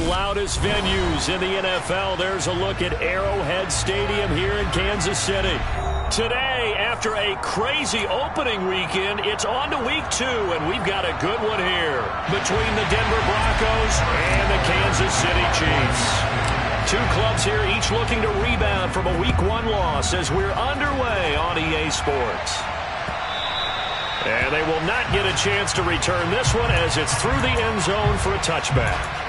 loudest venues in the NFL. There's a look at Arrowhead Stadium here in Kansas City. Today, after a crazy opening weekend, it's on to week 2, and we've got a good one here between the Denver Broncos and the Kansas City Chiefs. Two clubs here, each looking to rebound from a week 1 loss as we're underway on EA Sports. And they will not get a chance to return this one as it's through the end zone for a touchback.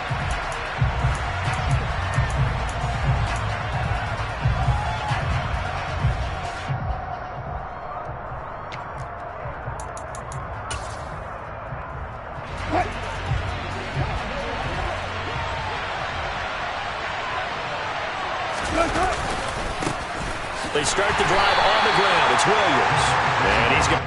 They start the drive on the ground. It's Williams. And he's got...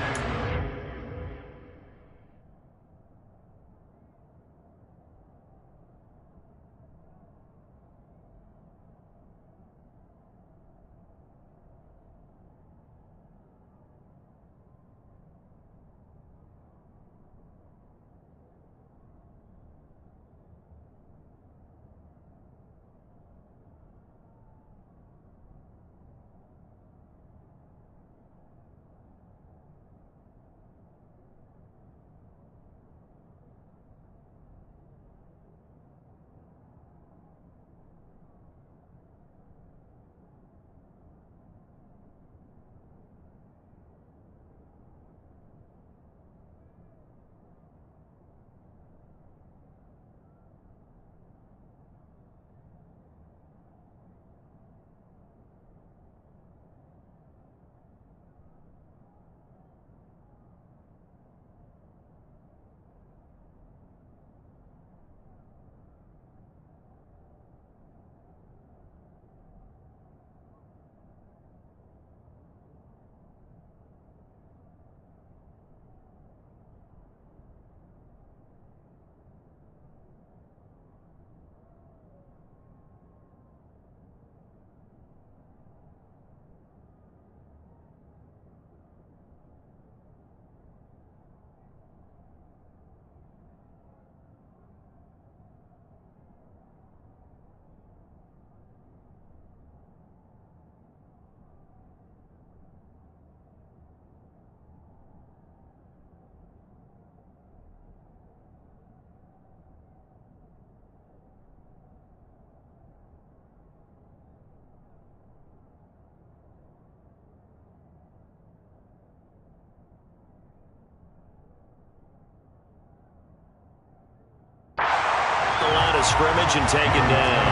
scrimmage and taken down.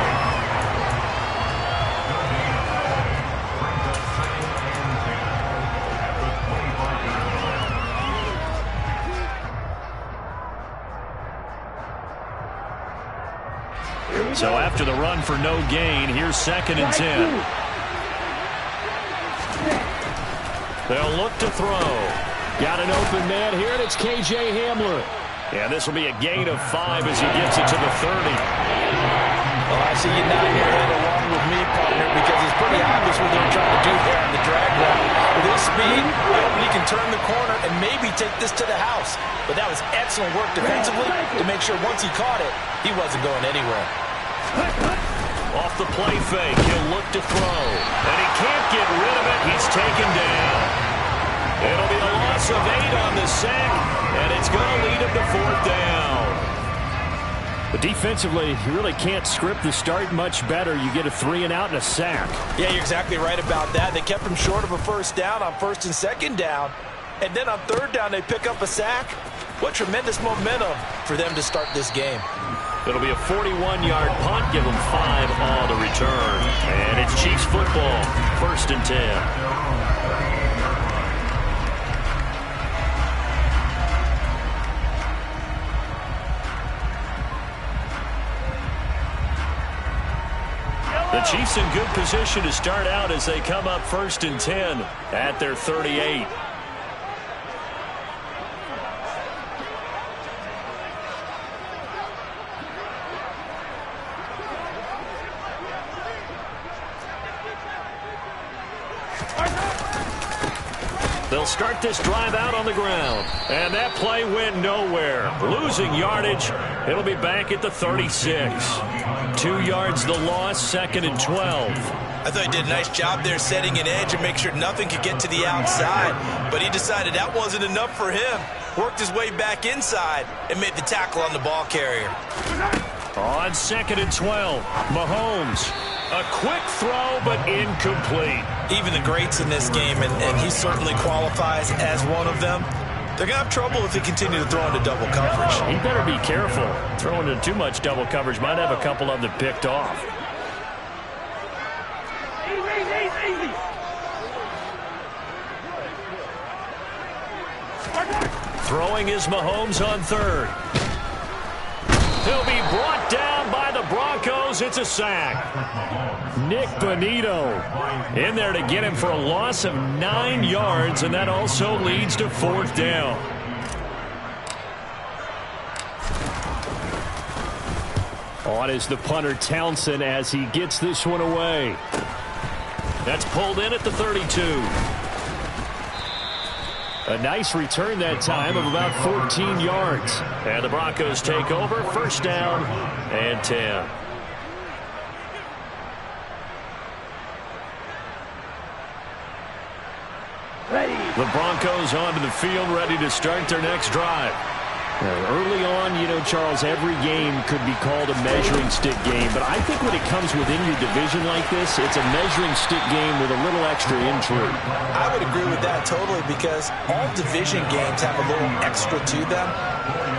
So after the run for no gain, here's 2nd and 10. They'll look to throw. Got an open man here, and it's K.J. Hamler. And this will be a gain of 5 as he gets it to the 30. Well, I see you nodding your head along with me, partner, because it's pretty obvious what they're trying to do there on the drag route. With his speed, he can turn the corner and maybe take this to the house. But that was excellent work defensively to make sure once he caught it, he wasn't going anywhere. Off the play fake, he'll look to throw. And he can't get rid of it. He's taken down. It'll be a loss of 8 on the sack, and it's going to lead him to 4th down. But defensively, you really can't script the start much better. You get a 3 and out and a sack. Yeah, you're exactly right about that. They kept him short of a 1st down on 1st and 2nd down. And then on 3rd down, they pick up a sack. What tremendous momentum for them to start this game. It'll be a 41-yard punt, give them 5 on the return. And it's Chiefs football, 1st and 10. The Chiefs in good position to start out as they come up 1st and 10 at their 38. They'll They'll start this drive out on the ground. And that play went nowhere. Losing yardage. It'll be back at the 36. 2 yards the loss, 2nd and 12. I thought he did a nice job there setting an edge and make sure nothing could get to the outside. But he decided that wasn't enough for him. Worked his way back inside and made the tackle on the ball carrier. On 2nd and 12, Mahomes. A quick throw, but incomplete. Even the greats in this game, and he certainly qualifies as one of them, they're going to have trouble if they continue to throw into double coverage. He better be careful. Throwing into too much double coverage might have a couple of them picked off. Throwing is Mahomes on 3rd. He'll be brought down by the Broncos. It's a sack. Nick Bonito in there to get him for a loss of 9 yards, and that also leads to 4th down. On is the punter Townsend as he gets this one away. That's pulled in at the 32. A nice return that time of about 14 yards. And the Broncos take over, 1st down and 10. The Broncos onto the field, ready to start their next drive. Early on, you know, Charles, every game could be called a measuring stick game. But I think when it comes within your division like this, it's a measuring stick game with a little extra intrigue. I would agree with that totally because all division games have a little extra to them.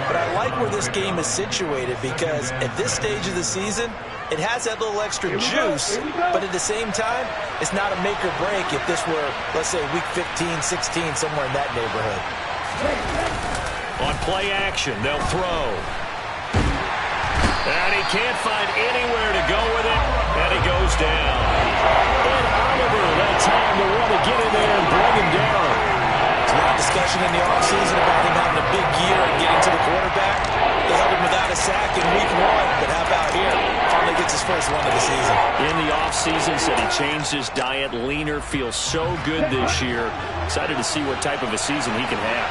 But I like where this game is situated because at this stage of the season, it has that little extra juice, but at the same time, it's not a make or break if this were, let's say, week 15, 16, somewhere in that neighborhood. On play action, they'll throw. And he can't find anywhere to go with it, and he goes down. And Oliver, that time to want to get in there and bring him down. There's a lot of discussion in the offseason about him having a big year and getting to the quarterback. They held him without a sack in week 1, but how about here? Finally gets his first one of the season. In the offseason, said he changed his diet, leaner, feels so good this year. Excited to see what type of a season he can have.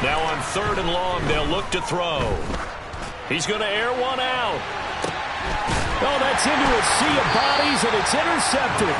Now on 3rd and long, they'll look to throw. He's going to air one out. Oh, that's into a sea of bodies, and it's intercepted.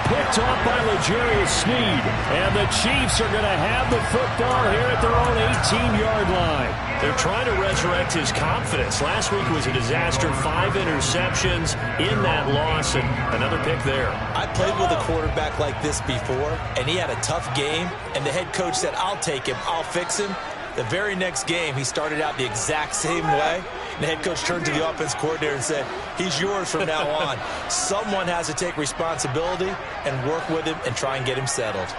Picked off by L'Jarius Sneed. And the Chiefs are going to have the football here at their own 18-yard line. They're trying to resurrect his confidence. Last week was a disaster. 5 interceptions in that loss, and another pick there. I played with a quarterback like this before, and he had a tough game, and the head coach said, I'll take him, I'll fix him. The very next game, he started out the exact same way. The head coach turned to the offense coordinator and said, he's yours from now on. Someone has to take responsibility and work with him and try and get him settled.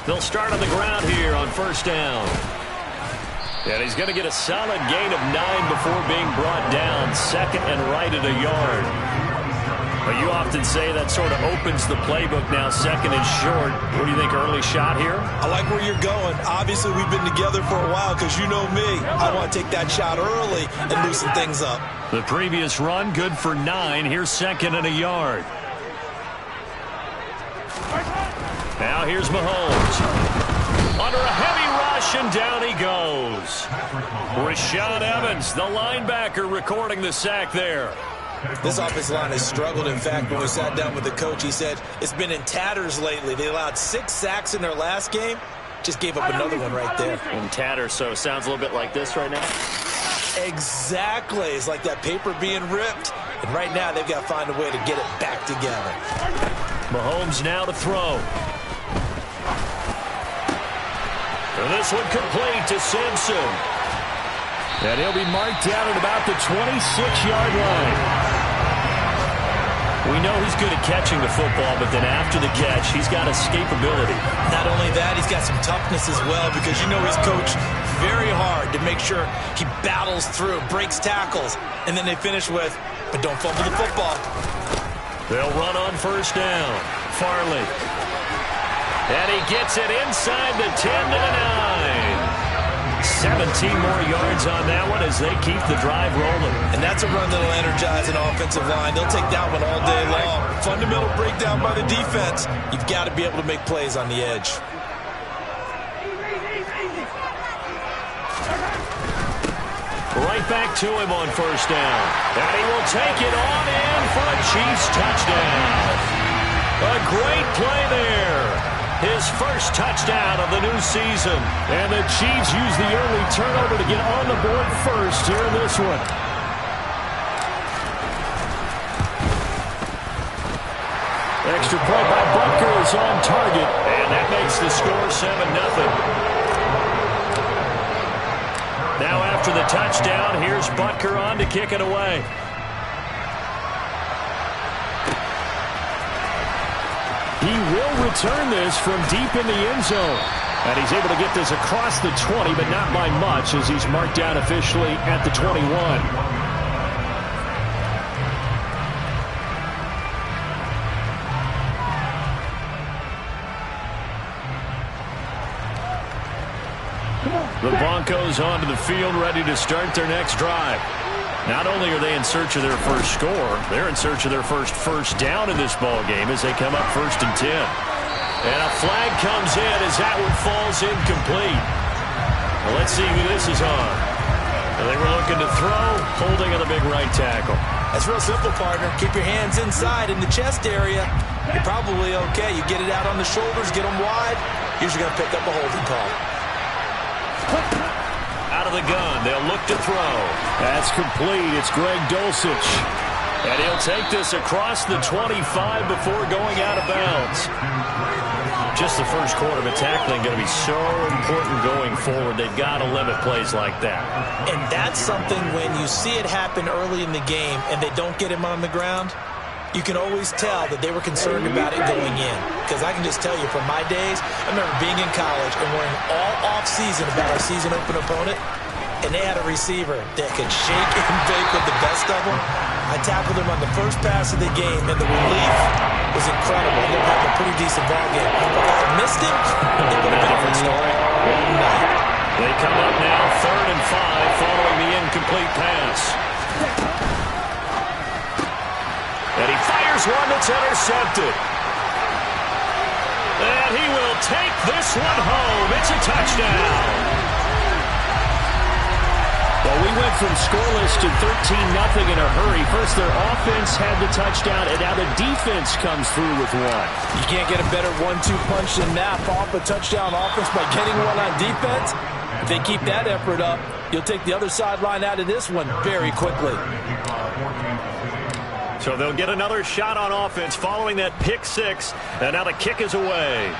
They'll start on the ground here on 1st down. And he's going to get a solid gain of 9 before being brought down. 2nd and right at a yard. But you often say that sort of opens the playbook now, 2nd and short. What do you think, early shot here? I like where you're going. Obviously, we've been together for a while because you know me. I want to take that shot early and loosen things up. The previous run, good for 9. Here's 2nd and a yard. Now here's Mahomes. Under a heavy rush, and down he goes. Rashaan Evans, the linebacker, recording the sack there. This offensive line has struggled. In fact, when we sat down with the coach, he said it's been in tatters lately. They allowed 6 sacks in their last game. Just gave up another one right there. In tatters, so it sounds a little bit like this right now? Exactly. It's like that paper being ripped. And right now, they've got to find a way to get it back together. Mahomes now to throw. And this one complete to Simpson. And he'll be marked down at about the 26-yard line. We know he's good at catching the football, but then after the catch, he's got escapability. Not only that, he's got some toughness as well because you know he's coached very hard to make sure he battles through, breaks tackles, and then they finish with, but don't fumble the football. They'll run on 1st down. Farley. And he gets it inside the 10 to the 9. 17 more yards on that one as they keep the drive rolling. And that's a run that'll energize an offensive line. They'll take that one all day long. Fundamental breakdown by the defense. You've got to be able to make plays on the edge. Right back to him on first down. And he will take it on in for a Chiefs touchdown. A great play there. His first touchdown of the new season. And the Chiefs use the early turnover to get on the board first here in this one. Extra point by Butker is on target. And that makes the score 7-0. Now after the touchdown, here's Butker on to kick it away. He will return this from deep in the end zone. And he's able to get this across the 20, but not by much as he's marked down officially at the 21. The Broncos onto the field ready to start their next drive. Not only are they in search of their first score, they're in search of their first down in this ball game as they come up 1st and 10. And a flag comes in as that one falls incomplete. Well, let's see who this is on. They were looking to throw, holding on the big right tackle. That's real simple, partner. Keep your hands inside in the chest area. You're probably okay. You get it out on the shoulders, get them wide. Usually going to pick up a holding call. Out of the gun, they'll look to throw. That's complete. It's Greg Dulcich. And he'll take this across the 25 before going out of bounds. Just the first quarter, but tackling going to be so important going forward. They've got to limit plays like that. And that's something when you see it happen early in the game and they don't get him on the ground, you can always tell that they were concerned about it going in. Because I can just tell you from my days, I remember being in college and worrying all off-season about our season open opponent, and they had a receiver that could shake and bake with the best of them. I tackled him on the first pass of the game, and the relief was incredible. He ended up having a pretty decent ball game. If I had missed him, it would have been a different story. They come up now 3rd and 5 following the incomplete pass. And he fires one that's intercepted. And he will take this one home. It's a touchdown. Well, we went from scoreless to 13-0 in a hurry. First, their offense had the touchdown, and now the defense comes through with one. You can't get a better 1-2 punch than that. Off a touchdown offense by getting one on defense. If they keep that effort up, you'll take the other sideline out of this one very quickly. So they'll get another shot on offense following that pick six, and now the kick is away.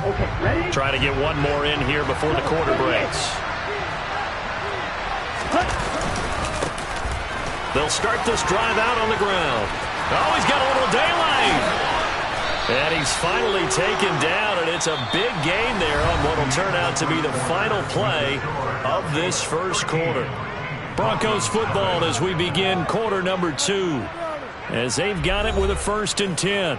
Okay, ready? Try to get one more in here before the quarter breaks. They'll start this drive out on the ground. Oh, he's got a little daylight. And he's finally taken down, and it's a big gain there on what will turn out to be the final play of this first quarter. Broncos football as we begin quarter number 2, as they've got it with a 1st and 10.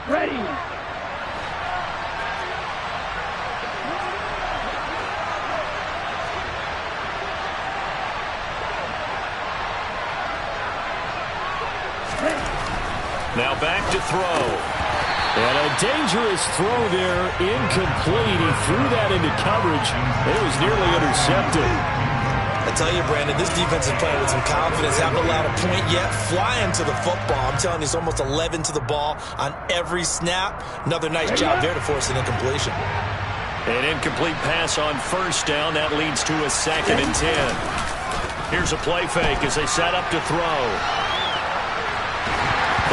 Ready. Now back to throw. And a dangerous throw there, incomplete. He threw that into coverage. It was nearly intercepted. I tell you, Brandon, this defense is playing with some confidence. Haven't allowed a point yet. Flying to the football. I'm telling you, it's almost 11 to the ball on every snap. Another nice job there to force an incompletion. An incomplete pass on first down. That leads to a 2nd and 10. Here's a play fake as they set up to throw.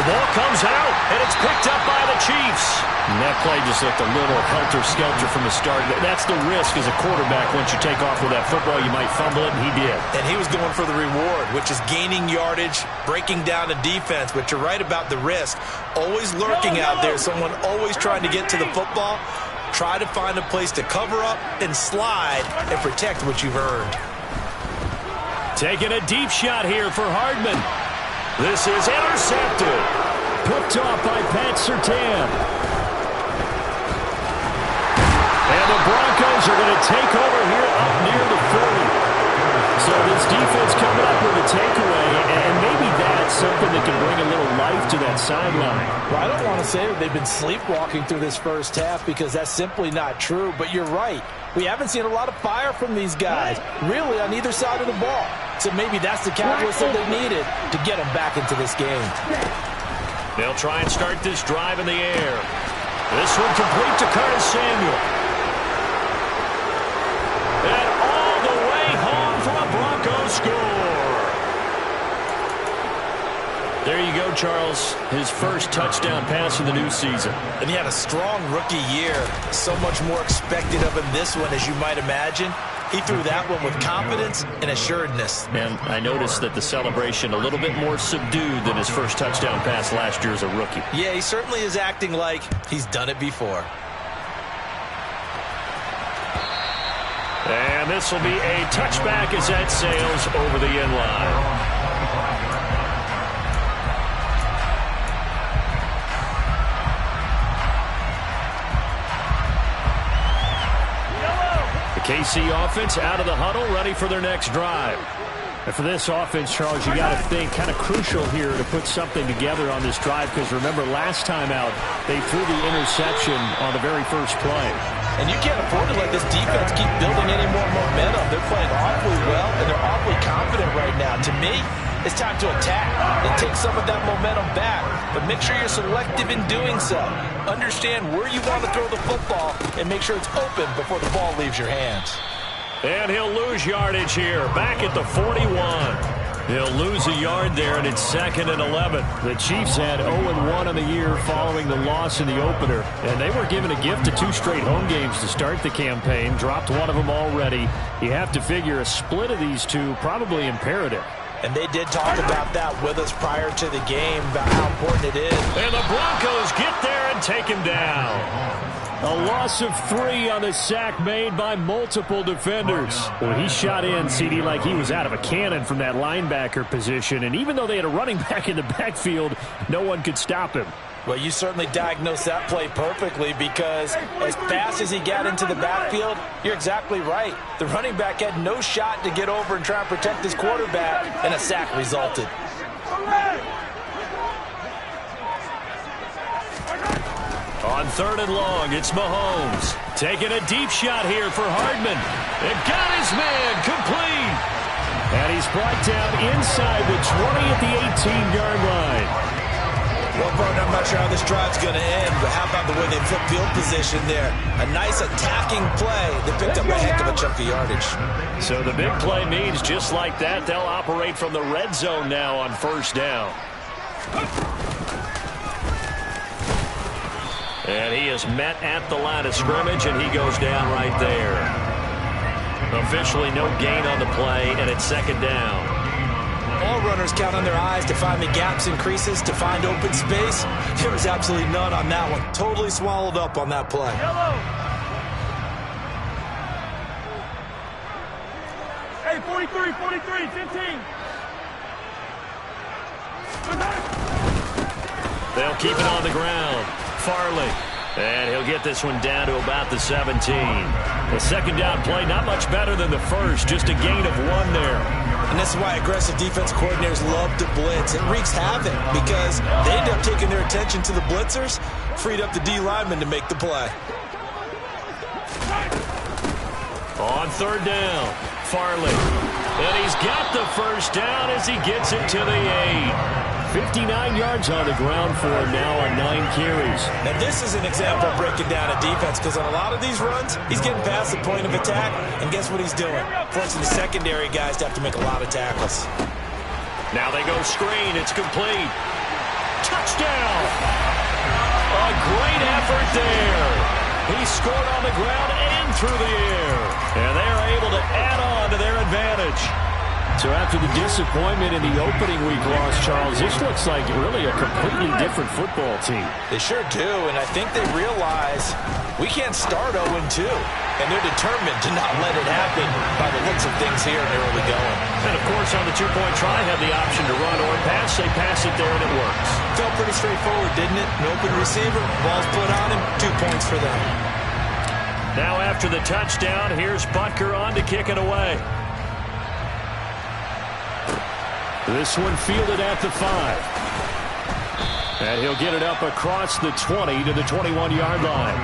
The ball comes out, and it's picked up by the Chiefs. That play just looked a little helter-skelter from the start. That's the risk as a quarterback. Once you take off with that football, you might fumble it, and he did. And he was going for the reward, which is gaining yardage, breaking down the defense. But you're right about the risk. Always lurking out there, someone always trying to get to the football. Try to find a place to cover up and slide and protect what you've earned. Taking a deep shot here for Hardman. This is intercepted. Picked off by Pat Surtain. And the Broncos are going to take over here up near the 40. So this defense coming up with a takeaway, and maybe that's something that can bring a little life to that sideline. Well, I don't want to say that they've been sleepwalking through this first half because that's simply not true, but you're right. We haven't seen a lot of fire from these guys, really, on either side of the ball. So maybe that's the catalyst that they needed to get them back into this game. They'll try and start this drive in the air. This one complete to Curtis Samuel. And all the way home for a Broncos score. There you go, Charles. His first touchdown pass of the new season. And he had a strong rookie year. So much more expected of him this one, as you might imagine. He threw that one with confidence and assuredness. And I noticed that the celebration a little bit more subdued than his first touchdown pass last year as a rookie. Yeah, he certainly is acting like he's done it before. And this will be a touchback as that sails over the end line. KC offense out of the huddle, ready for their next drive. And for this offense, Charles, you got to think kind of crucial here to put something together on this drive, because remember last time out they threw the interception on the very first play. And you can't afford to let this defense keep building any more momentum. They're playing awfully well, and they're awfully confident right now. To me, it's time to attack and take some of that momentum back. But make sure you're selective in doing so. Understand where you want to throw the football and make sure it's open before the ball leaves your hands. And he'll lose yardage here, back at the 41. He'll lose a yard there, and it's 2nd and 11. The Chiefs had 0-1 on the year following the loss in the opener, and they were given a gift of 2 straight home games to start the campaign. Dropped one of them already. You have to figure a split of these two probably imperative. And they did talk about that with us prior to the game, about how important it is. And the Broncos get there and take him down. A loss of 3 on the sack made by multiple defenders. Well, he shot in, CD, like he was out of a cannon from that linebacker position. And even though they had a running back in the backfield, no one could stop him. Well, you certainly diagnosed that play perfectly, because as fast as he got into the backfield, you're exactly right. The running back had no shot to get over and try and protect his quarterback, and a sack resulted. On 3rd and long, it's Mahomes. Taking a deep shot here for Hardman. And got his man complete. And he's brought down inside the 20 at the 18-yard line. Well, partner, I'm not sure how this drive's going to end, but how about the way they flip field position there? A nice attacking play that picked up a heck of a chunk of yardage. So the big play means just like that, they'll operate from the red zone now on 1st down. And he is met at the line of scrimmage, and he goes down right there. Officially no gain on the play, and it's 2nd down. All runners count on their eyes to find the gaps and creases, to find open space. There was absolutely none on that one. Totally swallowed up on that play. Hey, 43, 15. They'll keep it on the ground. Farley. And he'll get this one down to about the 17. The 2nd down play, not much better than the first. Just a gain of 1 there. And this is why aggressive defense coordinators love to blitz. It wreaks havoc because they end up taking their attention to the blitzers, freed up the D lineman to make the play. On 3rd down, Farley. And he's got the 1st down as he gets it to the 8. 59 yards on the ground for him now on 9 carries. Now this is an example of breaking down a defense, because on a lot of these runs, he's getting past the point of attack, and guess what he's doing? Forcing the secondary guys to have to make a lot of tackles. Now they go screen. It's complete. Touchdown! A great effort there. He scored on the ground and through the air. And they're able to add on to their advantage. So after the disappointment in the opening week loss, Charles, this looks like really a completely different football team. They sure do, and I think they realize we can't start 0-2, and they're determined to not let it happen by the looks of things here in the early going. And, of course, on the two-point try, had the option to run or pass. They pass it there, and it works. Felt pretty straightforward, didn't it? An open receiver, ball's put on him, 2 points for them. Now after the touchdown, here's Butker on to kick it away. This one fielded at the 5. And he'll get it up across the 20 to the 21-yard line.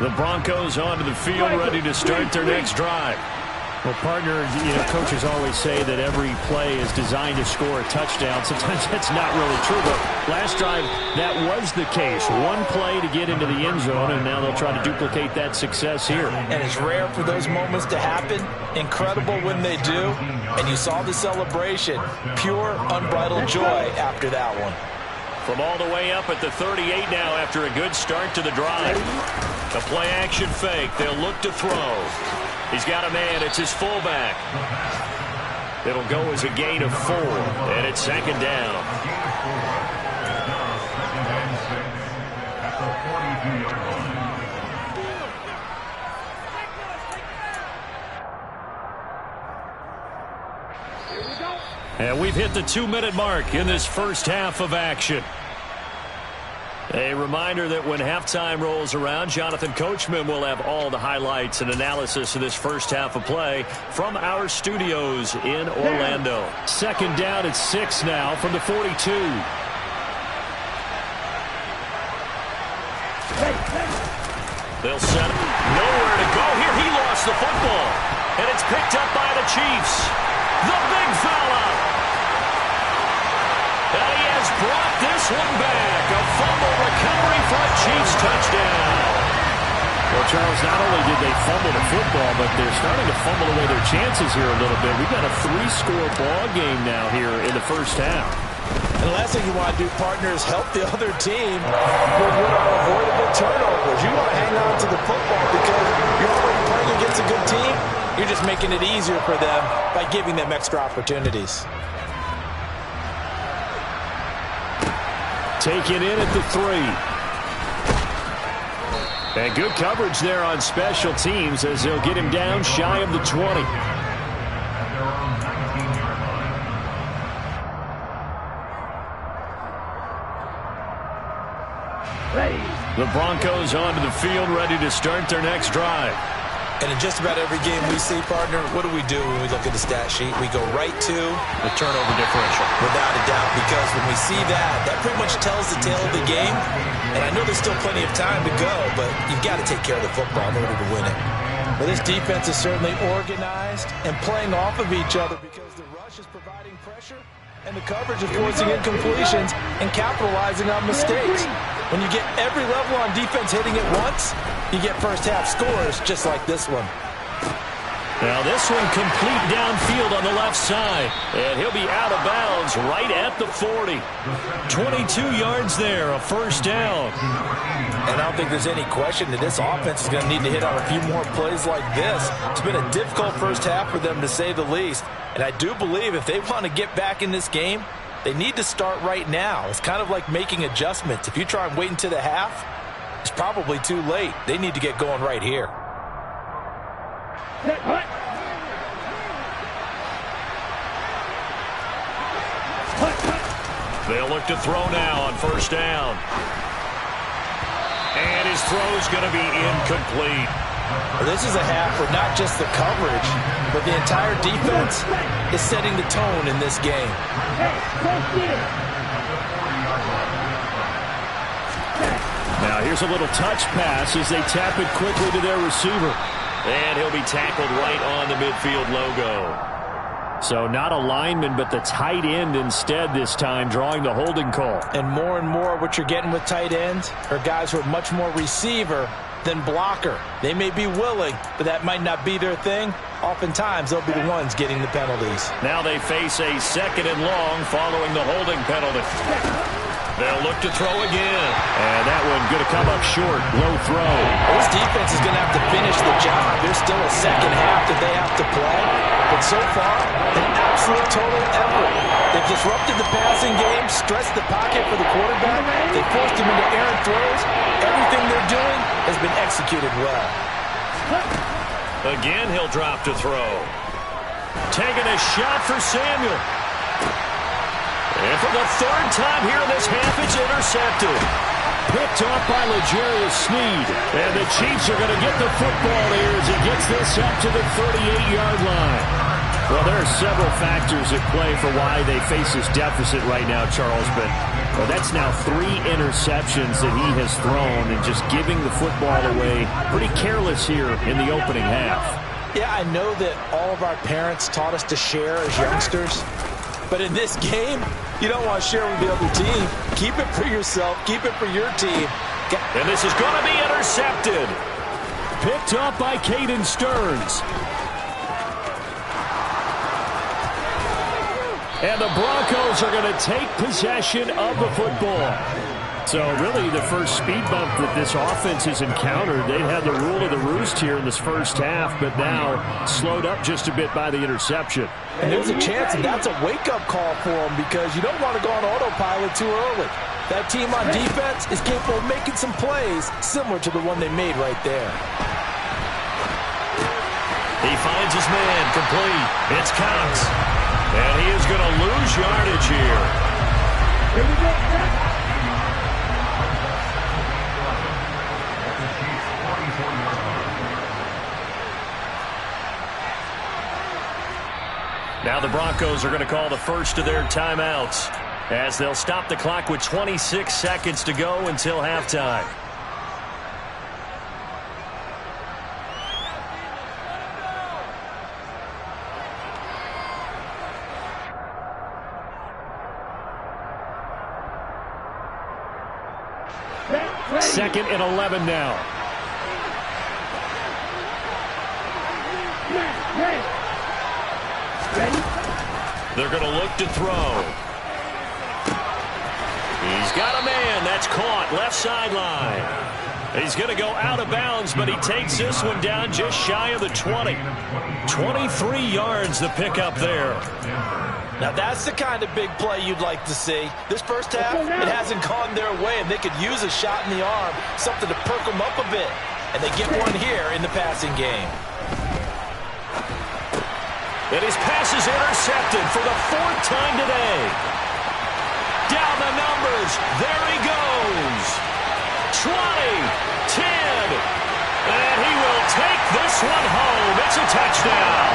The Broncos onto the field, ready to start their next drive. Well, partner, coaches always say that every play is designed to score a touchdown. Sometimes that's not really true, but last drive, that was the case. One play to get into the end zone, and now they'll try to duplicate that success here. And it's rare for those moments to happen. Incredible when they do. And you saw the celebration. Pure, unbridled joy after that one. From all the way up at the 38 now after a good start to the drive. A play-action fake. They'll look to throw. He's got a man. It's his fullback. It'll go as a gain of 4, and it's second down. And we've hit the 2-minute mark in this first half of action. A reminder that when halftime rolls around, Jonathan Coachman will have all the highlights and analysis of this first half of play from our studios in Orlando. Second down at 6 now from the 42. They'll set him. Nowhere to go here. He lost the football. And it's picked up by the Chiefs. The big fella. And he has brought this one back. A fumble recovery for a Chiefs touchdown. Well, Charles, not only did they fumble the football, but they're starting to fumble away their chances here a little bit. We've got a 3-score ball game now here in the first half. And the last thing you want to do, partner, is help the other team with what are avoidable turnovers. You want to hang on to the football because you're already playing against a good team. You're just making it easier for them by giving them extra opportunities. Taken in at the 3. And good coverage there on special teams as they'll get him down shy of the 20. The Broncos onto the field, ready to start their next drive. And in just about every game we see, partner, what do we do when we look at the stat sheet? We go right to the turnover differential. Without a doubt, because when we see that, that pretty much tells the tale of the game. And I know there's still plenty of time to go, but you've got to take care of the football in order to win it. Well, this defense is certainly organized and playing off of each other because the rush is providing pressure and the coverage is forcing incompletions and capitalizing on mistakes. When you get every level on defense hitting it once, you get first half scores just like this one. Now this one complete downfield on the left side. And he'll be out of bounds right at the 40. 22 yards there, a first down. And I don't think there's any question that this offense is going to need to hit on a few more plays like this. It's been a difficult first half for them, to say the least. And I do believe if they want to get back in this game, they need to start right now. It's kind of like making adjustments. If you try and wait until the half, it's probably too late. They need to get going right here. They'll look to throw now on first down. And his throw's going to be incomplete. Well, this is a half where not just the coverage, but the entire defense is setting the tone in this game. Now here's a little touch pass as they tap it quickly to their receiver. And he'll be tackled right on the midfield logo. So not a lineman, but the tight end instead this time, drawing the holding call. And more what you're getting with tight ends are guys who are much more receiver than blocker. They may be willing, but that might not be their thing. oftentimes they'll be the ones getting the penalties. Now they face a 2nd and long following the holding penalty. They'll look to throw again. And that one going to come up short. Low throw. Well, this defense is going to have to finish the job. There's still a second half that they have to play. But so far, an absolute total effort. They've disrupted the passing game, stretched the pocket for the quarterback. They forced him into errant throws. Everything they're doing has been executed well. Again, he'll drop to throw. Taking a shot for Samuel. And for the 3rd time here in this half, it's intercepted. Picked off by L'Jarius Sneed. And the Chiefs are going to get the football here as he gets this up to the 38-yard line. Well, there are several factors at play for why they face this deficit right now, Charles. But that's now 3 interceptions that he has thrown and just giving the football away. Pretty careless here in the opening half. Yeah, I know that all of our parents taught us to share as youngsters. But in this game, you don't want to share with the other team. Keep it for yourself. Keep it for your team. And this is going to be intercepted. Picked up by Caden Stearns. And the Broncos are going to take possession of the football. So really the first speed bump that this offense has encountered, they had the rule of the roost here in this first half, but now slowed up just a bit by the interception. And there's a chance that that's a wake-up call for them because you don't want to go on autopilot too early. That team on defense is capable of making some plays similar to the one they made right there. He finds his man complete. It's Cox. And he is going to lose yardage here. Here we go. Now the Broncos are going to call the first of their timeouts as they'll stop the clock with 26 seconds to go until halftime. Second and 11 now. They're going to look to throw. He's got a man. That's caught. Left sideline. He's going to go out of bounds, but he takes this one down just shy of the 20. 23 yards the pickup there. Now that's the kind of big play you'd like to see. This first half, it hasn't gone their way, and they could use a shot in the arm, something to perk them up a bit. And they get one here in the passing game. And his pass is intercepted for the 4th time today. Down the numbers. There he goes. 20, 10. And he will take this one home. It's a touchdown.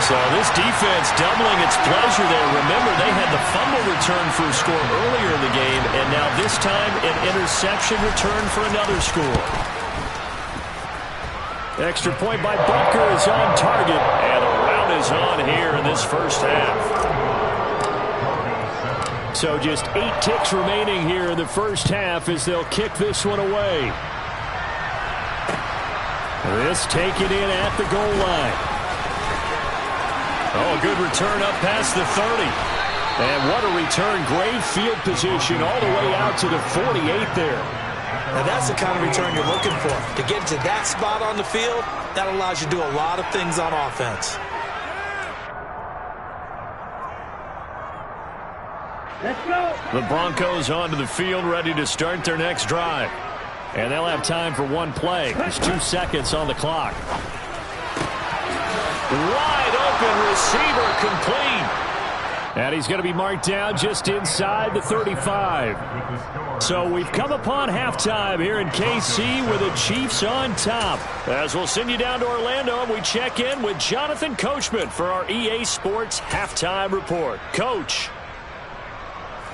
So this defense doubling its pleasure there. Remember, they had the fumble return for a score earlier in the game, and now this time an interception return for another score. Extra point by Butker is on target, and a rout is on here in this first half. So just 8 ticks remaining here in the first half as they'll kick this one away. This taken in at the goal line. Oh, a good return up past the 30. And what a return. Great field position all the way out to the 48 there. Now that's the kind of return you're looking for. To get to that spot on the field, that allows you to do a lot of things on offense. Let's go. The Broncos onto the field, ready to start their next drive. And they'll have time for one play. There's 2 seconds on the clock. Wide open receiver complete. And he's going to be marked down just inside the 35. So we've come upon halftime here in KC with the Chiefs on top. As we'll send you down to Orlando, and we check in with Jonathan Coachman for our EA Sports Halftime Report. Coach.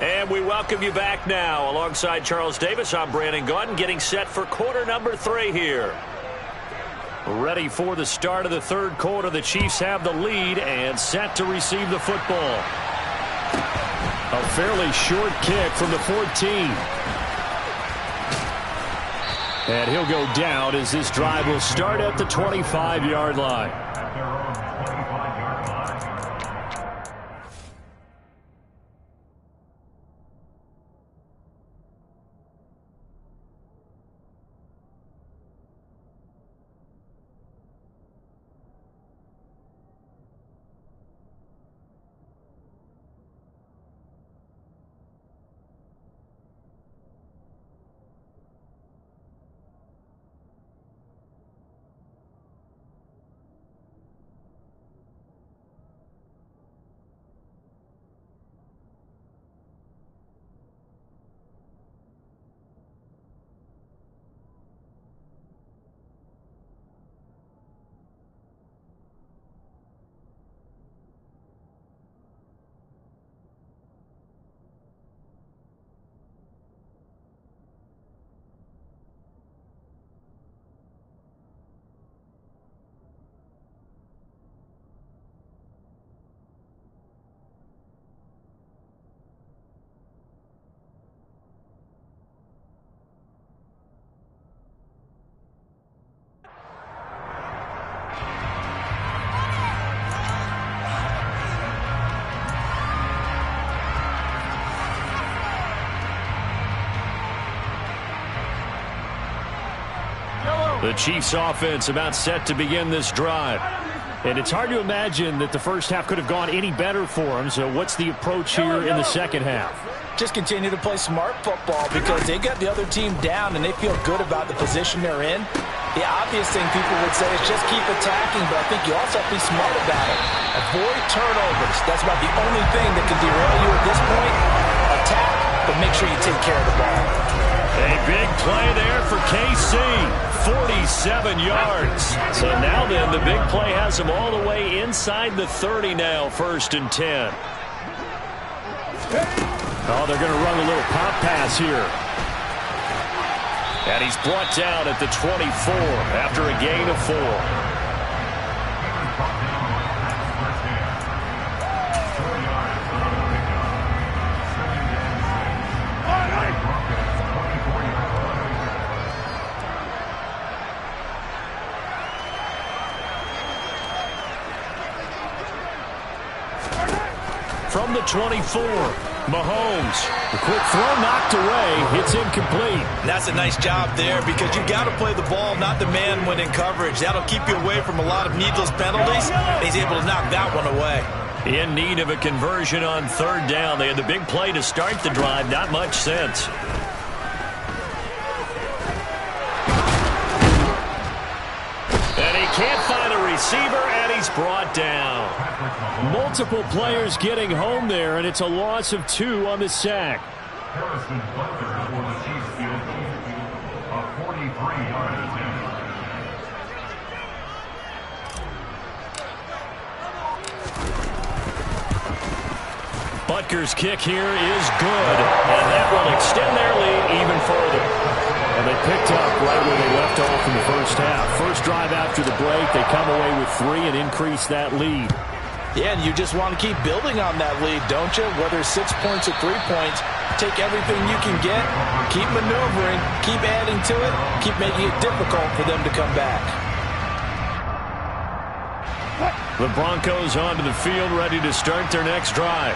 And we welcome you back now. Alongside Charles Davis, I'm Brandon Gaudin, getting set for quarter number 3 here. Ready for the start of the third quarter. The Chiefs have the lead and set to receive the football. A fairly short kick from the 14. And he'll go down as this drive will start at the 25-yard line. The Chiefs offense about set to begin this drive. And it's hard to imagine that the first half could have gone any better for them. So what's the approach here in the second half? Just continue to play smart football because they got the other team down and they feel good about the position they're in. The obvious thing people would say is just keep attacking, but I think you also have to be smart about it. Avoid turnovers. That's about the only thing that can derail you at this point. Attack, but make sure you take care of the ball. A big play there for KC. 47 yards. So now then, the big play has them all the way inside the 30 now, 1st and 10. Oh, they're going to run a little pop pass here. And he's brought down at the 24 after a gain of 4. From the 24, Mahomes. The quick throw knocked away. It's incomplete. And that's a nice job there because you got to play the ball, not the man when in coverage. That'll keep you away from a lot of needless penalties. He's able to knock that one away. In need of a conversion on 3rd down. They had the big play to start the drive. Not much sense. And he can't find a receiver, and he's brought down. Multiple players getting home there, and it's a loss of 2 on the sack. Harrison Butker for the Chiefs field goal, a 43-yard attempt. Butker's kick here is good, and that will extend their lead even further. And they picked up right where they left off in the first half. First drive after the break, they come away with 3 and increase that lead. Yeah, and you just want to keep building on that lead, don't you? Whether it's 6 points or 3 points, take everything you can get, keep maneuvering, keep adding to it, keep making it difficult for them to come back. The Broncos onto the field, ready to start their next drive.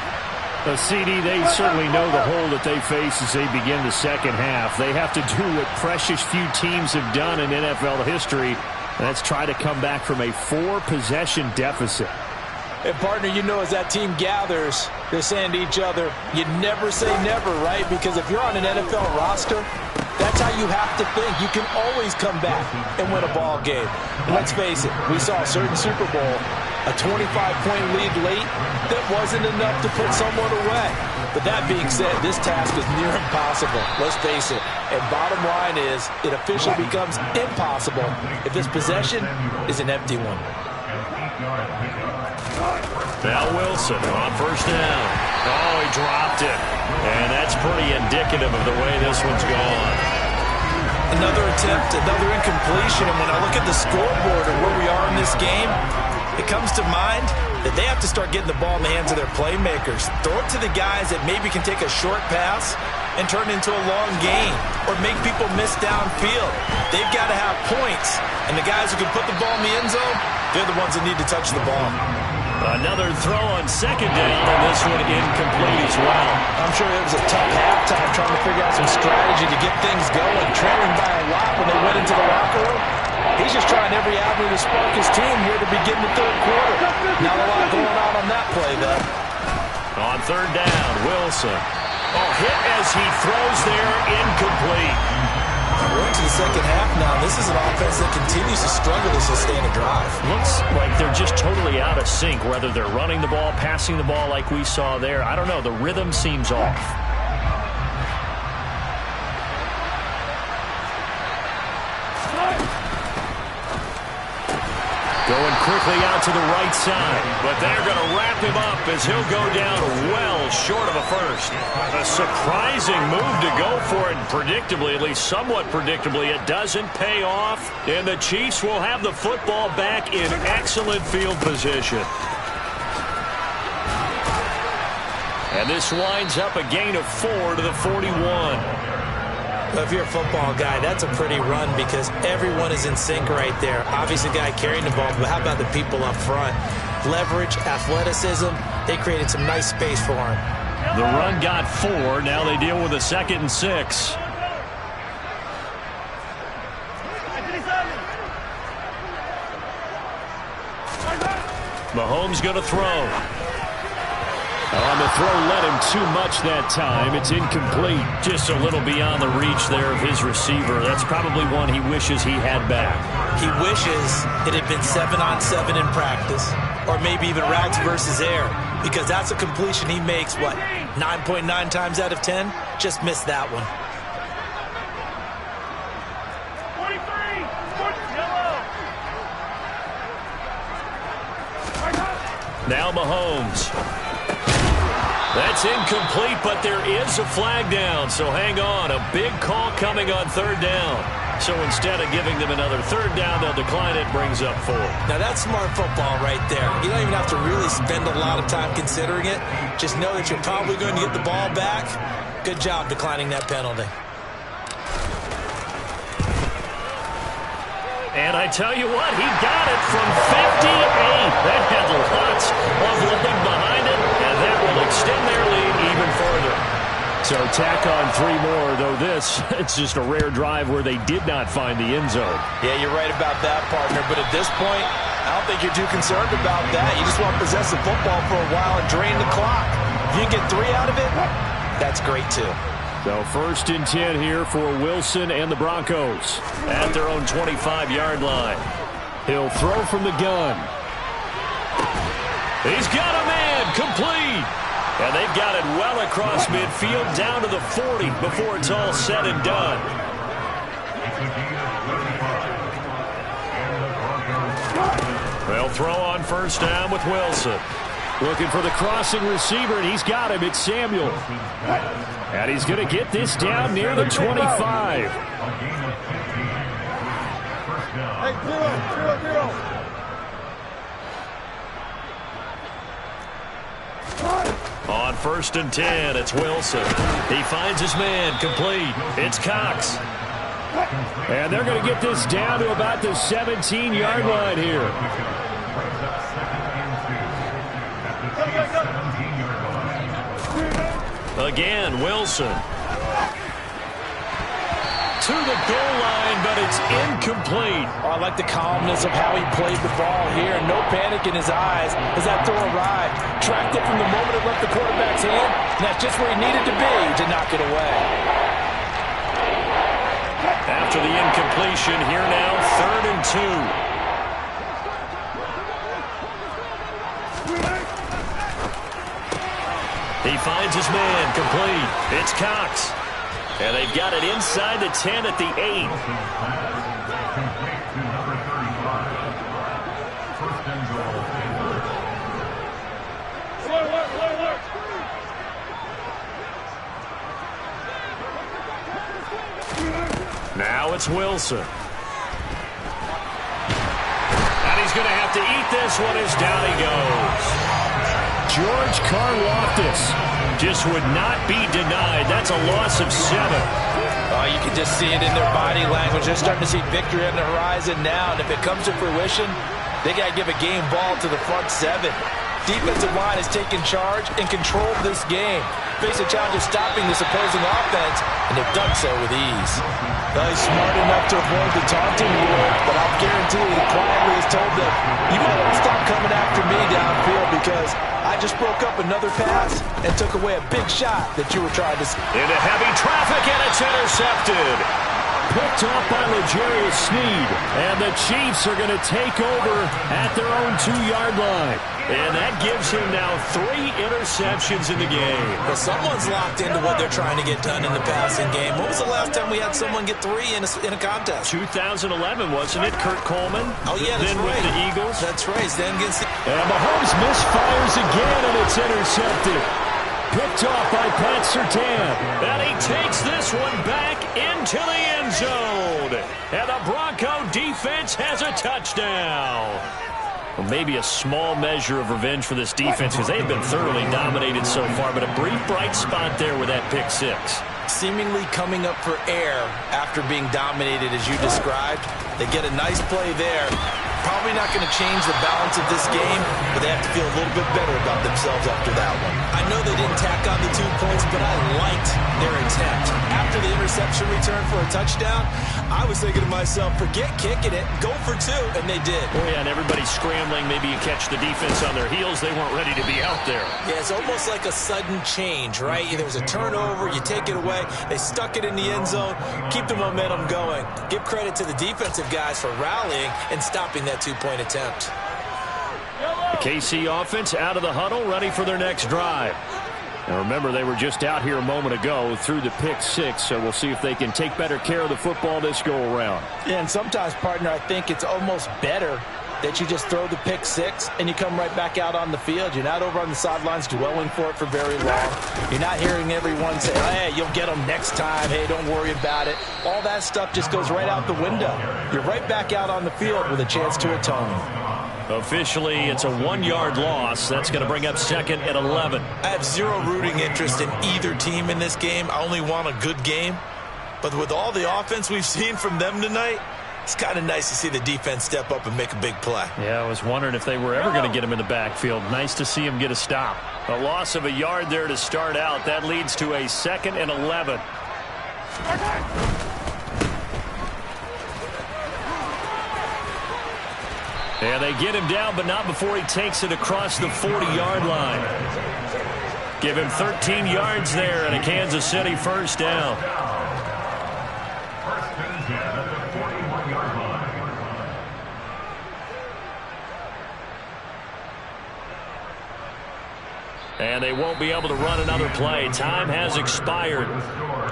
CD, they certainly know the hole that they face as they begin the second half. They have to do what precious few teams have done in NFL history, and that's try to come back from a 4-possession deficit. And, partner, you know as that team gathers, they're saying to each other, you never say never, right? Because if you're on an NFL roster, that's how you have to think. You can always come back and win a ball game. And let's face it, we saw a certain Super Bowl, a 25-point lead late, that wasn't enough to put someone away. But that being said, this task is near impossible. Let's face it. And bottom line is, it officially becomes impossible if this possession is an empty one. Now Wilson on 1st down. Oh, he dropped it. And that's pretty indicative of the way this one's gone. Another attempt, another incompletion. And when I look at the scoreboard and where we are in this game, it comes to mind that they have to start getting the ball in the hands of their playmakers. Throw it to the guys that maybe can take a short pass and turn it into a long game or make people miss downfield. They've got to have points, and the guys who can put the ball in the end zone, they're the ones that need to touch the ball. Another throw on second down, and this one incomplete as well. I'm sure it was a tough halftime trying to figure out some strategy to get things going, trailing by a lot when they went into the locker room. He's just trying every avenue to spark his team here to begin the third quarter. Not a lot going on that play, though. On third down, Wilson. Oh, hit as he throws there, incomplete. We're into the second half now. This is an offense that continues to struggle to sustain a drive. Looks like they're just totally out of sync, whether they're running the ball, passing the ball like we saw there. I don't know. The rhythm seems off. Going quickly out to the right side, but they're going to wrap him up as he'll go down well short of a first. A surprising move to go for it, predictably, at least somewhat predictably. It doesn't pay off, and the Chiefs will have the football back in excellent field position. And this winds up a gain of 4 to the 41. Well, if you're a football guy, that's a pretty run because everyone is in sync right there. Obviously, the guy carrying the ball, but how about the people up front? Leverage, athleticism, they created some nice space for him. The run got 4. Now they deal with a 2nd and 6. Mahomes going to throw. On the throw, led him too much that time. It's incomplete. Just a little beyond the reach there of his receiver. That's probably one he wishes he had back. He wishes it had been 7-on-7 in practice, or maybe even routes versus air, because that's a completion he makes, what, 9.9 times out of 10? Just missed that one. Now Mahomes. That's incomplete, but there is a flag down, so hang on. A big call coming on third down. So instead of giving them another third down, they'll decline it, brings up 4. Now that's smart football right there. You don't even have to really spend a lot of time considering it. Just know that you're probably going to get the ball back. Good job declining that penalty. And I tell you what, he got it from 58. That had lots of leg behind it, and that will extend their lead even further. So tack on 3 more, though this, it's just a rare drive where they did not find the end zone. Yeah, you're right about that, partner. But at this point, I don't think you're too concerned about that. You just want to possess the football for a while and drain the clock. If you can get 3 out of it, that's great, too. So 1st and 10 here for Wilson and the Broncos at their own 25-yard line. He'll throw from the gun. He's got a man, complete. And they've got it well across midfield down to the 40 before it's all said and done. They'll throw on 1st down with Wilson. Looking for the crossing receiver, and he's got him. It's Samuel. And he's going to get this down near the 25. Hey, 0-0-0. On 1st and 10, it's Wilson. He finds his man, complete. It's Cox. And they're going to get this down to about the 17-yard line here. Again, Wilson. To the goal line, but it's incomplete. Oh, I like the calmness of how he played the ball here. No panic in his eyes as that throw arrived. Tracked it from the moment it left the quarterback's hand, and that's just where he needed to be to knock it away. After the incompletion, here now, 3rd and 2. He finds his man, complete. It's Cox. And they've got it inside the 10 at the 8. Now it's Wilson. And he's going to have to eat this one as down he goes. George Karlaftis just would not be denied. That's a loss of 7. You can just see it in their body language. They're starting to see victory on the horizon now, and if it comes to fruition, they got to give a game ball to the front 7. Defensive line is taking charge and control of this game. Face a challenge of stopping this opposing offense, and they've done so with ease. He's smart enough to avoid the taunting rule, but I'll guarantee he quietly has told them, you might want to stop coming after me downfield because I just broke up another pass and took away a big shot that you were trying to... Into heavy traffic, and it's intercepted. Picked off by L'Jarius Sneed. And the Chiefs are going to take over at their own 2-yard line. And that gives him now 3 interceptions in the game. But someone's locked into what they're trying to get done in the passing game. When was the last time we had someone get 3 in a contest? 2011, wasn't it? Kurt Coleman. Oh, yeah, that's then right. With the Eagles. That's right. Then against the... And Mahomes misfires again, and it's intercepted. Picked off by Pat Surtain. And he takes this one back into the end zone. And the Bronco defense has a touchdown. Well, maybe a small measure of revenge for this defense because they've been thoroughly dominated so far, but a brief bright spot there with that pick 6. Seemingly coming up for air after being dominated as you described. They get a nice play there. Probably not going to change the balance of this game, but they have to feel a little bit better about themselves after that one. I know they didn't tack on the 2 points, but I liked their attempt. After the interception return for a touchdown, I was thinking to myself, forget kicking it, go for 2, and they did. Oh, yeah, and everybody's scrambling. Maybe you catch the defense on their heels. They weren't ready to be out there. Yeah, it's almost like a sudden change, right? There's a turnover, you take it away, they stuck it in the end zone, keep the momentum going. Give credit to the defensive guys for rallying and stopping that 2-point attempt. The KC offense out of the huddle, ready for their next drive. And remember, they were just out here a moment ago through the pick 6, so we'll see if they can take better care of the football this go-around. Yeah, and sometimes, partner, I think it's almost better that you just throw the pick 6 and you come right back out on the field. You're not over on the sidelines dwelling for it for very long. You're not hearing everyone say, hey, you'll get them next time. Hey, don't worry about it. All that stuff just goes right out the window. You're right back out on the field with a chance to atone. Officially, it's a 1-yard loss. That's going to bring up 2nd and 11. I have zero rooting interest in either team in this game. I only want a good game. But with all the offense we've seen from them tonight, it's kind of nice to see the defense step up and make a big play. Yeah, I was wondering if they were ever going to get him in the backfield. Nice to see him get a stop. A loss of a yard there to start out. That leads to a 2nd and 11. And they get him down, but not before he takes it across the 40-yard line. Give him 13 yards there and a Kansas City first down. First and 10 at the 41-yard line. And they won't be able to run another play. Time has expired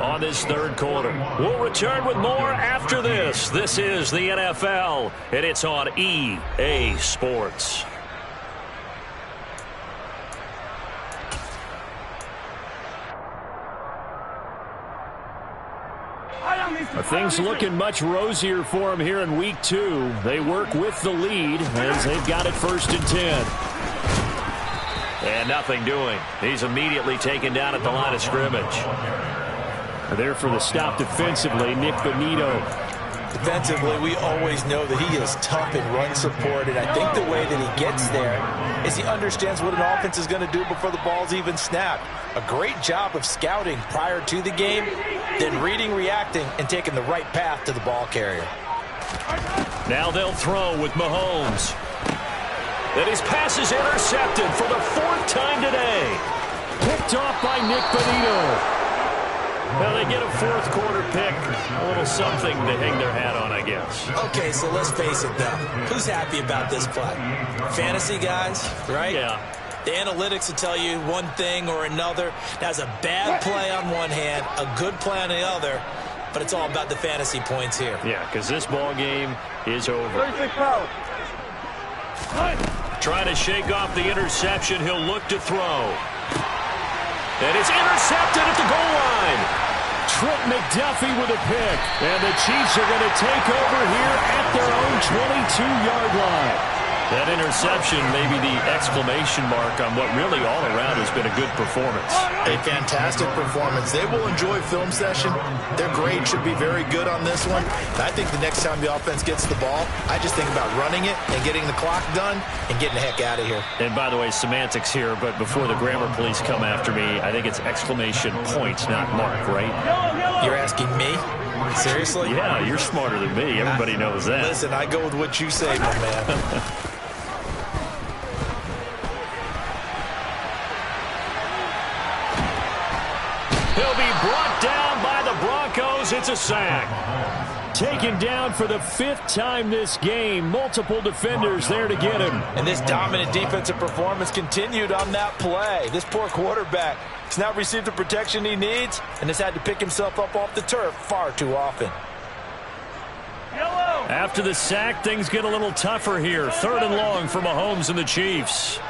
on this 3rd quarter. We'll return with more after this. This is the NFL, and it's on EA Sports. Things looking much rosier for them here in week 2. They work with the lead as they've got it 1st and 10. And nothing doing. He's immediately taken down at the line of scrimmage. There for the stop defensively, Nick Bonito. Defensively, we always know that he is tough in run support, and I think the way that he gets there is he understands what an offense is going to do before the ball's even snapped. A great job of scouting prior to the game, then reading, reacting, and taking the right path to the ball carrier. Now they'll throw with Mahomes. And his pass is intercepted for the 4th time today. Picked off by Nick Bonito. Well, they get a 4th quarter pick. A little something to hang their hat on, I guess. Okay, so let's face it, though. Who's happy about this play? Fantasy guys, right? Yeah. The analytics will tell you one thing or another. That's a bad play on one hand, a good play on the other, but it's all about the fantasy points here. Yeah, because this ball game is over. Trying to shake off the interception. He'll look to throw. And it's intercepted at the goal line. Trent McDuffie with a pick. And the Chiefs are going to take over here at their own 22-yard line. That interception may be the exclamation mark on what really all around has been a good performance. A fantastic performance. They will enjoy film session. Their grade should be very good on this one. And I think the next time the offense gets the ball, I just think about running it and getting the clock done and getting the heck out of here. And by the way, semantics here, but before the grammar police come after me, I think it's exclamation point, not mark, right? You're asking me? Seriously? Yeah, you're smarter than me. Everybody knows that. Listen, I go with what you say, my man. He'll be brought down by the Broncos. It's a sack. Taken down for the 5th time this game. Multiple defenders there to get him. And this dominant defensive performance continued on that play. This poor quarterback has not received the protection he needs and has had to pick himself up off the turf far too often. After the sack, things get a little tougher here. 3rd and long for Mahomes and the Chiefs.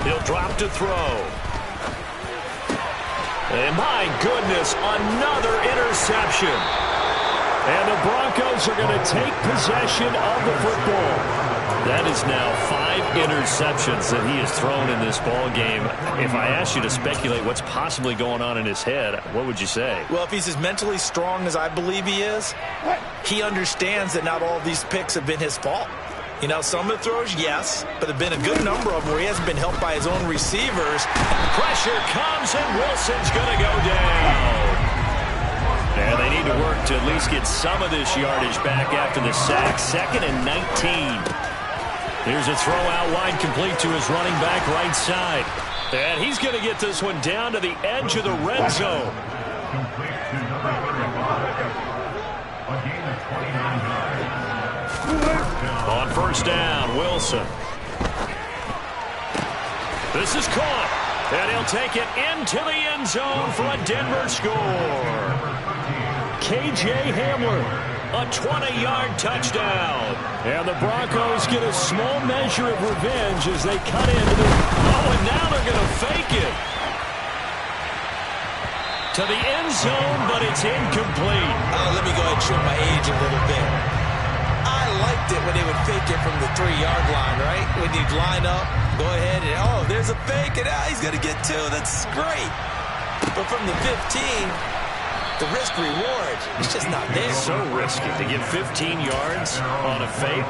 He'll drop to throw. And my goodness, another interception. And the Broncos are going to take possession of the football. That is now 5 interceptions that he has thrown in this ball game. If I asked you to speculate what's possibly going on in his head, what would you say? Well, if he's as mentally strong as I believe he is, he understands that not all of these picks have been his fault. You know, some of the throws, yes, but there have been a good number of them where he hasn't been helped by his own receivers. Pressure comes, and Wilson's going to go down. And they need to work to at least get some of this yardage back after the sack. 2nd and 19. Here's a throw out wide, complete to his running back right side. And he's going to get this one down to the edge of the red zone. Complete to number 35. A gain of 29 yards. On 1st down, Wilson. This is caught. And he'll take it into the end zone for a Denver score. K.J. Hamler. A 20-yard touchdown. And the Broncos get a small measure of revenge as they cut into the... Oh, and now they're going to fake it. To the end zone, but it's incomplete. Let me go ahead and show my age a little bit. I liked it when they would fake it from the 3-yard line, right? When you'd line up, go ahead and, oh, there's a fake, and he's going to get 2. That's great. But from the 15, the risk-reward is just not there. So risky to get 15 yards on a fake.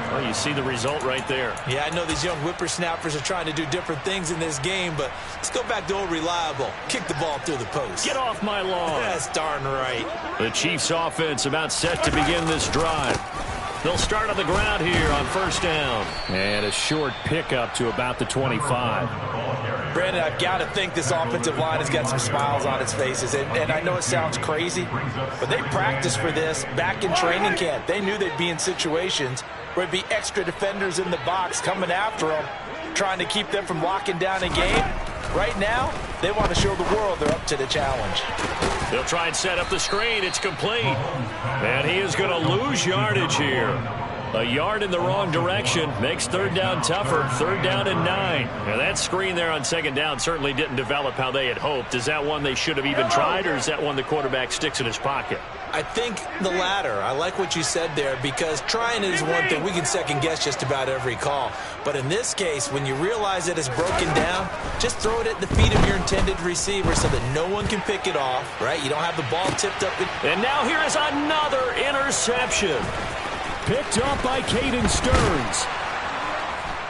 Well, you see the result right there. Yeah, I know these young whippersnappers are trying to do different things in this game, but let's go back to old reliable. Kick the ball through the post. Get off my lawn. That's darn right. The Chiefs offense about set to begin this drive. They'll start on the ground here on 1st down. And a short pickup to about the 25. Brandon, I've got to think this offensive line has got some smiles on its faces. And I know it sounds crazy, but they practiced for this back in training camp. They knew they'd be in situations where it'd be extra defenders in the box coming after them, trying to keep them from locking down a game. Right now, they want to show the world they're up to the challenge. They'll try and set up the screen. It's complete. And he is going to lose yardage here. A yard in the wrong direction makes 3rd down tougher. 3rd down and 9. Now that screen there on 2nd down certainly didn't develop how they had hoped. Is that one they should have even tried, or is that one the quarterback sticks in his pocket? I think the latter. I like what you said there, because trying is one thing. We can second guess just about every call. But in this case, when you realize that it's broken down, just throw it at the feet of your intended receiver so that no one can pick it off, right? You don't have the ball tipped up. And now here is another interception. Picked up by Caden Stearns.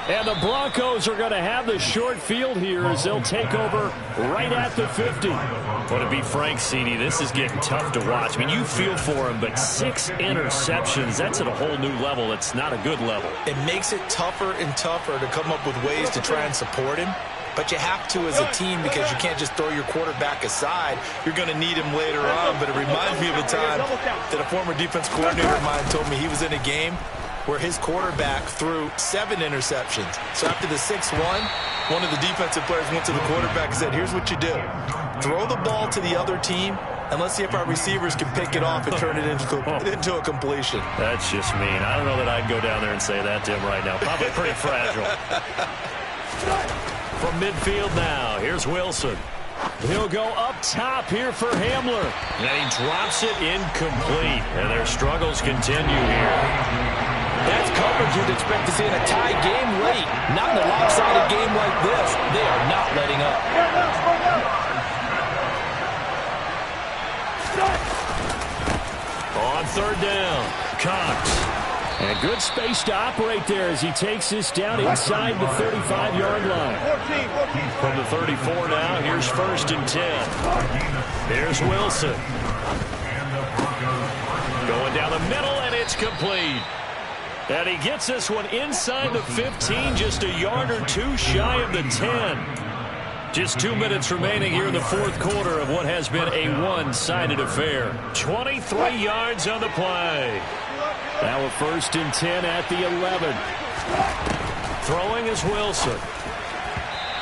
And the Broncos are going to have the short field here as they'll take over right at the 50. Well, to be frank, CD, this is getting tough to watch. I mean, you feel for him, but 6 interceptions, that's at a whole new level. It's not a good level. It makes it tougher and tougher to come up with ways to try and support him. But you have to as a team, because you can't just throw your quarterback aside. You're going to need him later on. But it reminds me of a time that a former defense coordinator of mine told me he was in a game where his quarterback threw 7 interceptions. So after the 6th one of the defensive players went to the quarterback and said, here's what you do. Throw the ball to the other team, and let's see if our receivers can pick it off and turn it into a completion. That's just mean. I don't know that I'd go down there and say that to him right now. Probably pretty fragile. From midfield now, here's Wilson. He'll go up top here for Hamler. And he drops it incomplete. And their struggles continue here. That's coverage you'd expect to see in a tie game late. Not in a lopsided game like this. They are not letting up. On third down, Cox. And good space to operate there as he takes this down inside the 35-yard line. From the 34 now, here's 1st and 10. Here's Wilson. Going down the middle, and it's complete. And he gets this one inside the 15, just a yard or two shy of the 10. Just 2 minutes remaining here in the fourth quarter of what has been a one-sided affair. 23 yards on the play. Now a 1st and 10 at the 11. Throwing is Wilson.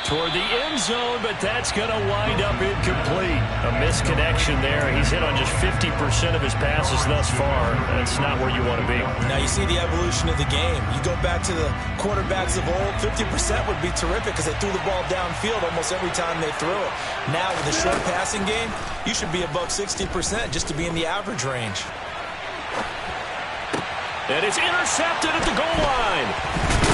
Toward the end zone, but that's going to wind up incomplete. A misconnection there. He's hit on just 50% of his passes thus far. That's not where you want to be. Now you see the evolution of the game. You go back to the quarterbacks of old, 50% would be terrific because they threw the ball downfield almost every time they threw it. Now with the short passing game, you should be above 60% just to be in the average range. And it's intercepted at the goal line.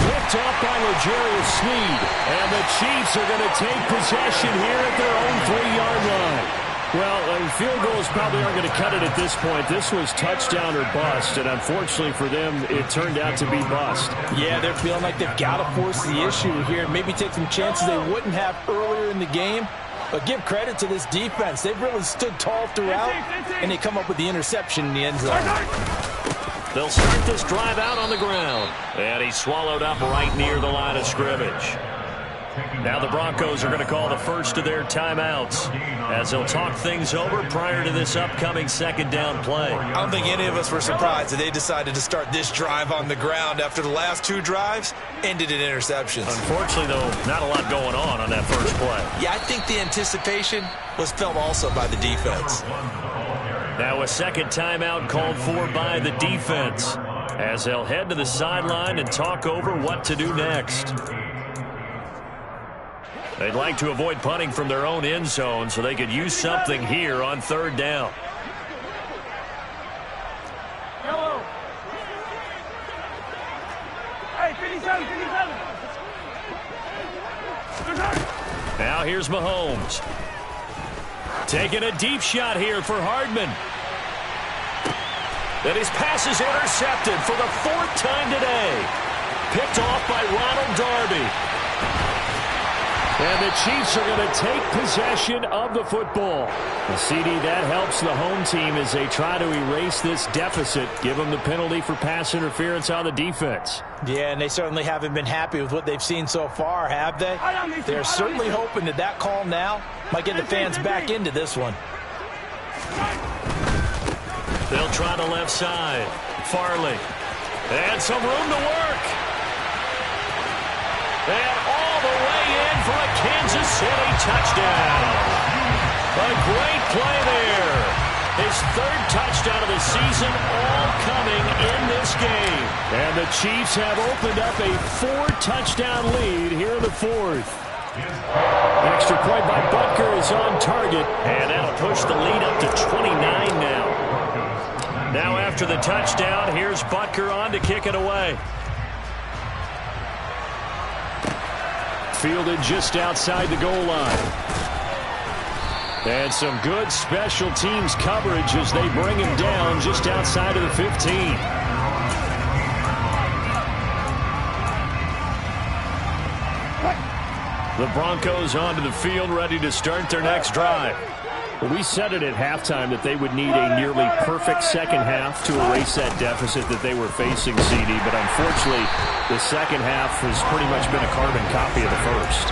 Picked off by L'Jarius Sneed. And the Chiefs are going to take possession here at their own 3-yard line. Well, field goals probably aren't going to cut it at this point. This was touchdown or bust, and unfortunately for them, it turned out to be bust. Yeah, they're feeling like they've got to force the issue here. Maybe take some chances they wouldn't have earlier in the game. But give credit to this defense. They've really stood tall throughout, and they come up with the interception in the end zone. They'll start this drive out on the ground. And he's swallowed up right near the line of scrimmage. Now the Broncos are going to call the first of their timeouts as they'll talk things over prior to this upcoming second down play. I don't think any of us were surprised that they decided to start this drive on the ground after the last 2 drives ended in interceptions. Unfortunately, though, not a lot going on that first play. Yeah, I think the anticipation was felt also by the defense. Now a second timeout called for by the defense as they'll head to the sideline and talk over what to do next. They'd like to avoid punting from their own end zone so they could use something here on third down. Hey, 57, 57. Now here's Mahomes. Taking a deep shot here for Hardman. And his pass is intercepted for the 4th time today. Picked off by Ronald Darby. And the Chiefs are going to take possession of the football. The CD, that helps the home team as they try to erase this deficit, give them the penalty for pass interference on the defense. Yeah, and they certainly haven't been happy with what they've seen so far, have they? They're certainly hoping that that call now might get the fans back into this one. They'll try the left side. Farley. And some room to work. And all the way in for a Kansas City touchdown. A great play there. His 3rd touchdown of the season, all coming in this game. And the Chiefs have opened up a 4-touchdown lead here in the 4th. Extra point by Butker is on target. And that'll push the lead up to 29 now. Now after the touchdown, here's Butker on to kick it away. Fielded just outside the goal line. And some good special teams coverage as they bring him down just outside of the 15. The Broncos onto the field, ready to start their next drive. We said it at halftime that they would need a nearly perfect second half to erase that deficit that they were facing, CD. But unfortunately, the second half has pretty much been a carbon copy of the first.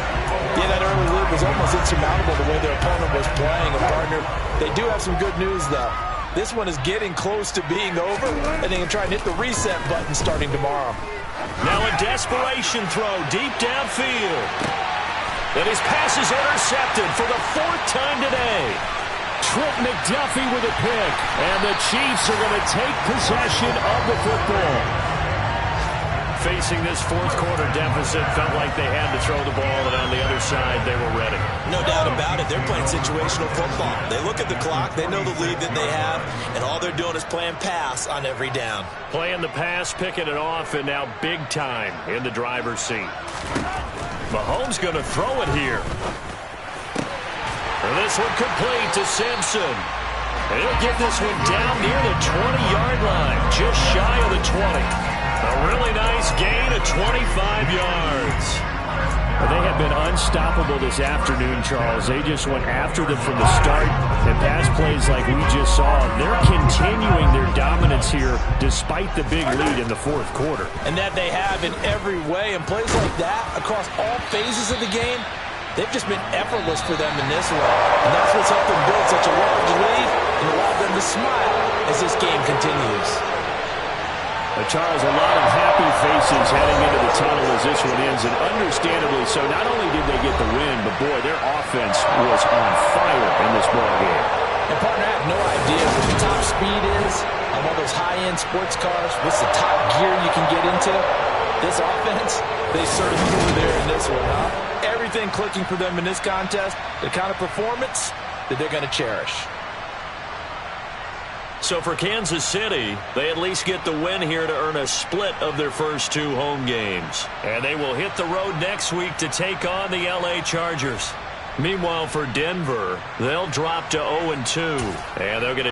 Yeah, that early lead was almost insurmountable the way their opponent was playing. And, partner, they do have some good news, though. This one is getting close to being over, and they can try and hit the reset button starting tomorrow. Now a desperation throw deep downfield. And his pass is intercepted for the 4th time today. Trent McDuffie with a pick. And the Chiefs are going to take possession of the football. facing this fourth quarter deficit, felt like they had to throw the ball, and on the other side, they were ready. No doubt about it. They're playing situational football. They look at the clock, they know the lead that they have, and all they're doing is playing pass on every down. Playing the pass, picking it off, and now big time in the driver's seat. Mahomes going to throw it here. And this one complete to Simpson. And he'll get this one down near the 20-yard line, just shy of the 20. A really nice gain of 25 yards. They have been unstoppable this afternoon, Charles. They just went after them from the start, and pass plays like we just saw. They're continuing their dominance here despite the big lead in the fourth quarter. And that they have in every way. And plays like that across all phases of the game, they've just been effortless for them in this one. And that's what's helped them build such a large lead and allowed them to smile as this game continues. Charles, a lot of happy faces heading into the tunnel as this one ends, and understandably so. Not only did they get the win, but boy, their offense was on fire in this ball game. And partner, I have no idea what the top speed is on one of those high-end sports cars. What's the top gear you can get into? This offense, they certainly were there in this one, huh? Everything clicking for them in this contest, the kind of performance that they're going to cherish. So for Kansas City, they at least get the win here to earn a split of their first two home games. And they will hit the road next week to take on the LA Chargers. Meanwhile, for Denver, they'll drop to 0-2. And they'll get a